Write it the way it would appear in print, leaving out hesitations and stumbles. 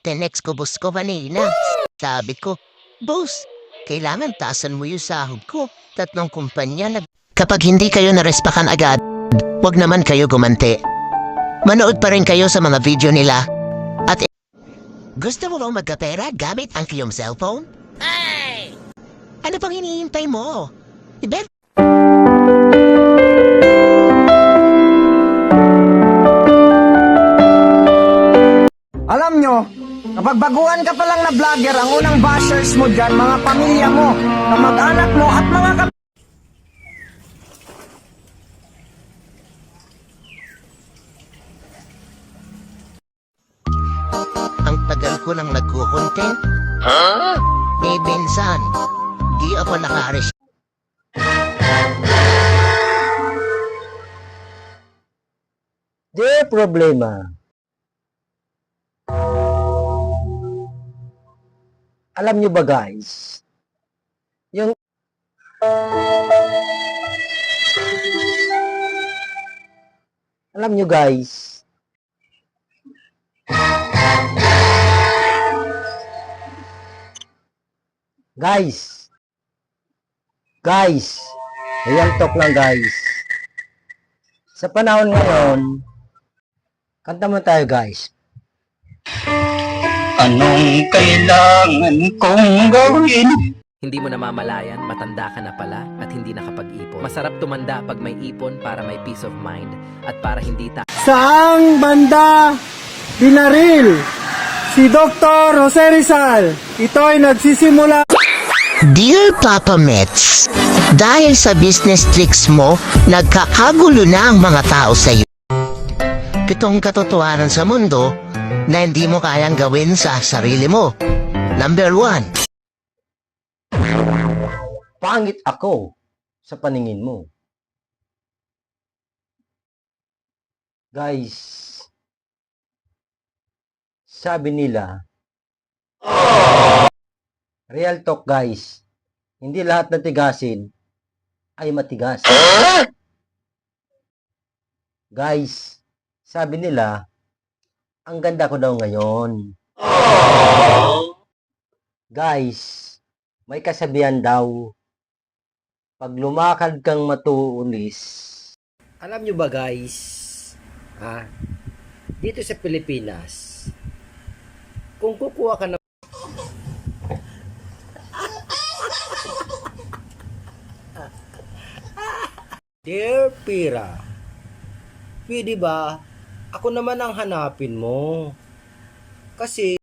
Tinext ko boss ko kanina. Sabi ko, boss, kailangan taasan mo yung sahod ko. Tatlong kumpanya nag... Kapag hindi kayo narespakan agad, wag naman kayo gumanti. Manood pa rin kayo sa mga video nila. At gusto mo bang magkapera gamit ang iyong cellphone? Hey! Ano pang hinihintay mo? Ibet Alam nyo, kapag baguhan ka pa lang na vlogger, ang unang bashers mo dyan, mga pamilya mo, kamag-anak mo, at mga ang tagal ko nang nagko-content. Eh, Bensan, di ako naka-ares. Di problema. Alam nyo ba guys, yung alam nyo guys, real talk lang guys. Sa panahon ngayon, kanta mo tayo guys. Anong kailangan kong gawin? Hindi mo namamalayan, matanda ka na pala at hindi nakapag-ipon. Masarap tumanda pag may ipon para may peace of mind at para hindi Saang banda binaril si Dr. Jose Rizal? Ito ay nagsisimula. Dear Papa Mets, dahil sa business tricks mo, nagkakagulo na ang mga tao sa iyo. Pitong katotohanan sa mundo na hindi mo kayang gawin sa sarili mo. Number 1. Pangit ako sa paningin mo. Guys, sabi nila, real talk guys, hindi lahat na tigasin ay matigas. Guys, sabi nila, ang ganda ko daw ngayon. Guys, may kasabihan daw, pag lumakad kang matuulis. Alam nyo ba guys, dito sa Pilipinas, kung kukuha ka ng Dear Pira, pwede ba ako naman ang hanapin mo? Kasi